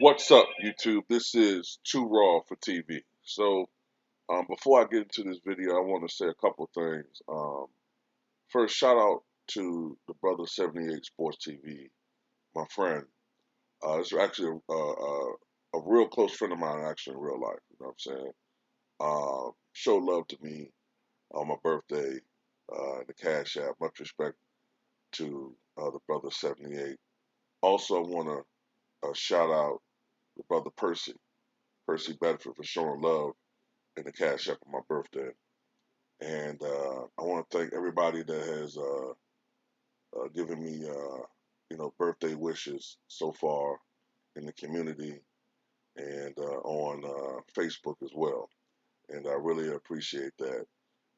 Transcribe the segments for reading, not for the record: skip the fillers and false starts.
What's up, YouTube? This is Too Raw for TV. Before I get into this video, I want to say a couple things. First, shout out to the brother 78 Sports TV, my friend. This is actually a real close friend of mine, actually, in real life. You know what I'm saying? Showed love to me on my birthday, the Cash App. Much respect to the brother 78. Also, I want to shout out the brother Percy Bedford, for showing love in the Cash App on my birthday. And I want to thank everybody that has given me, birthday wishes so far in the community and on Facebook as well. And I really appreciate that.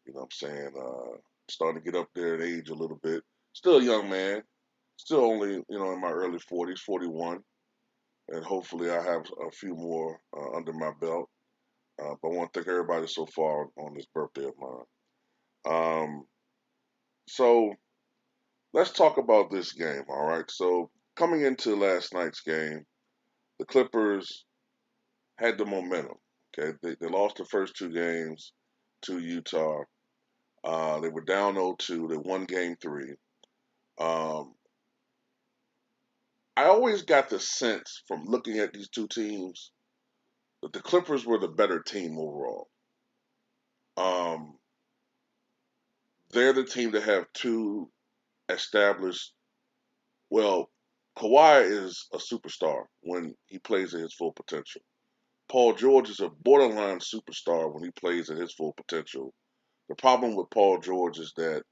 You know what I'm saying? Starting to get up there in age a little bit. Still a young man. Still only, in my early 40s, 41. And hopefully I have a few more under my belt. But I want to thank everybody so far on this birthday of mine. Um, so let's talk about this game, all right? So coming into last night's game, the Clippers had the momentum. Okay, they lost the first two games to Utah. They were down 0-2. They won game three. Um, I always got the sense from looking at these two teams that the Clippers were the better team overall. Um, they're the team that have two established. Well, Kawhi is a superstar when he plays at his full potential. Paul George is a borderline superstar when he plays at his full potential. The problem with Paul George is that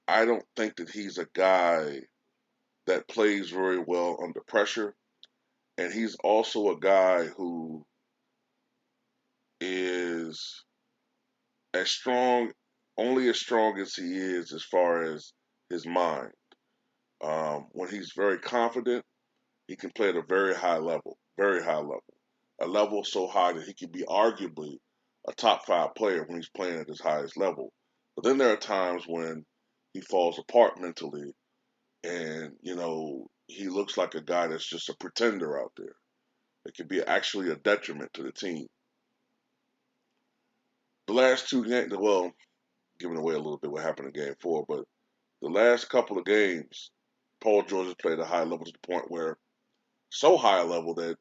I don't think that he's a guy that plays very well under pressure. And he's also a guy who is as strong, only as strong as he is as far as his mind. When he's very confident, he can play at a very high level, a level so high that he can be arguably a top five player when he's playing at his highest level. But then there are times when he falls apart mentally, and he looks like a guy that's just a pretender out there. It could be actually a detriment to the team. The last two games, well, giving away a little bit what happened in Game Four, but the last couple of games, Paul George has played at a high level to the point where so high a level that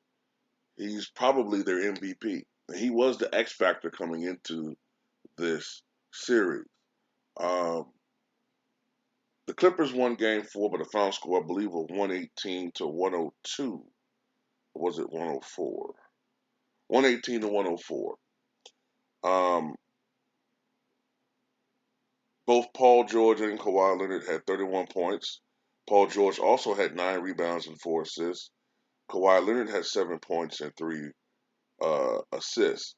he's probably their MVP. And he was the X factor coming into this series. Um, the Clippers won Game Four, but the final score, I believe, was 118 to 102. Or was it 104? 118 to 104. Um, both Paul George and Kawhi Leonard had 31 points. Paul George also had 9 rebounds and 4 assists. Kawhi Leonard had 7 points and 3 assists.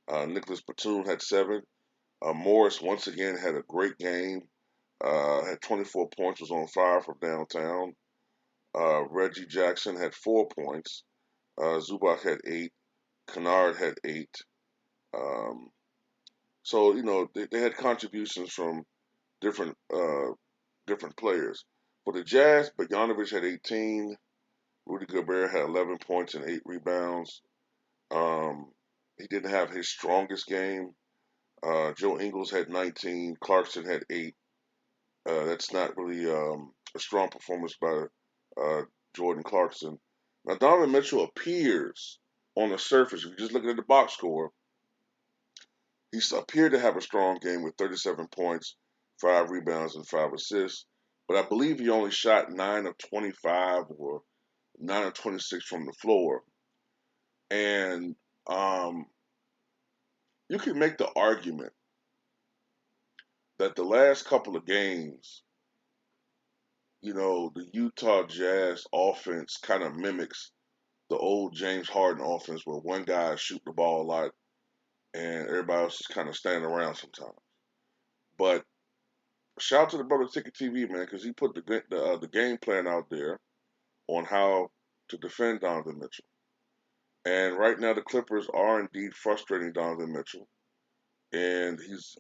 Nicholas Batum had 7. Morris once again had a great game. Had 24 points, was on fire from downtown. Reggie Jackson had 4 points. Zubac had 8. Kennard had 8. Um, so they had contributions from different different players. For the Jazz, Bogdanovich had 18. Rudy Gobert had 11 points and 8 rebounds. Um, he didn't have his strongest game. Joe Ingles had 19. Clarkson had 8. That's not really a strong performance by uh, Jordan Clarkson. Now, Donovan Mitchell appears on the surface, if you're just looking at the box score, he appeared to have a strong game with 37 points, 5 rebounds, and 5 assists. But I believe he only shot 9 of 25 or 9 of 26 from the floor. And um, you can make the argument that the last couple of games, the Utah Jazz offense kind of mimics the old James Harden offense where one guy shooting the ball a lot and everybody else is kind of standing around sometimes. But shout out to the brother Ticket TV, man, because he put the game plan out there on how to defend Donovan Mitchell. And right now, the Clippers are indeed frustrating Donovan Mitchell, and he's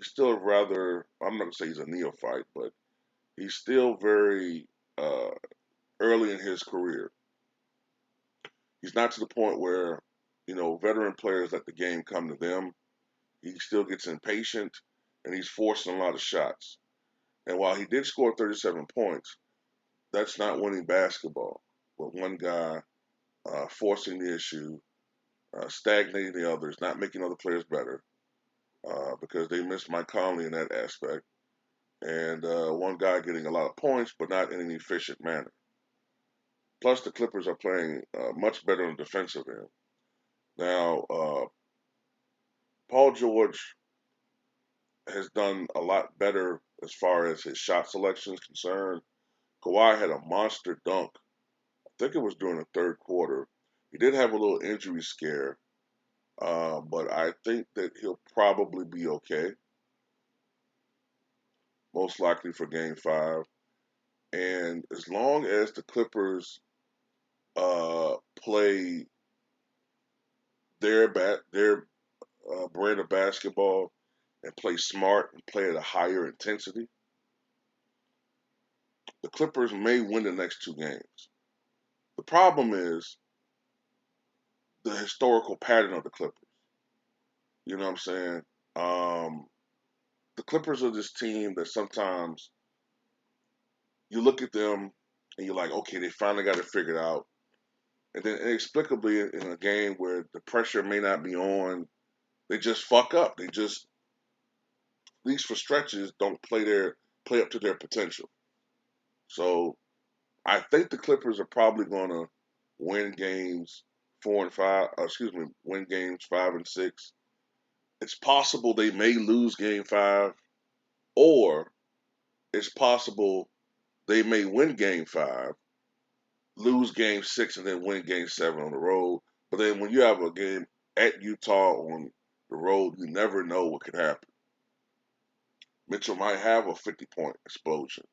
still rather, I'm not gonna say he's a neophyte, but he's still very early in his career. He's not to the point where, veteran players let the game come to them. He still gets impatient, and he's forcing a lot of shots. And while he did score 37 points, that's not winning basketball. With one guy forcing the issue, stagnating the others, not making other players better, because they missed Mike Conley in that aspect, and one guy getting a lot of points, but not in an efficient manner. Plus, the Clippers are playing much better on the defensive end. Now, Paul George has done a lot better as far as his shot selection is concerned. Kawhi had a monster dunk. I think it was during the third quarter. He did have a little injury scare, but I think that he'll probably be okay, most likely for Game 5. And as long as the Clippers play their brand of basketball and play smart and play at a higher intensity, the Clippers may win the next 2 games. The problem is the historical pattern of the Clippers. You know what I'm saying? Um, the Clippers are this team that sometimes you look at them and you're like, okay, they finally got it figured out. And then inexplicably in a game where the pressure may not be on, they just fuck up. They just, at least for stretches, don't play up to their potential. So I think the Clippers are probably gonna win games 4 and 5. Win games 5 and 6. It's possible they may lose Game 5, or it's possible they may win Game 5, lose Game 6, and then win Game 7 on the road. But then when you have a game at Utah on the road, you never know what could happen. Mitchell might have a 50-point explosion,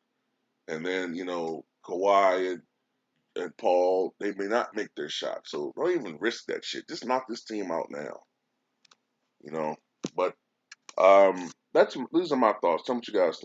and then Kawhi and Paul, they may not make their shot. So don't even risk that shit. Just knock this team out now. You know. But these are my thoughts. Tell me what you guys think.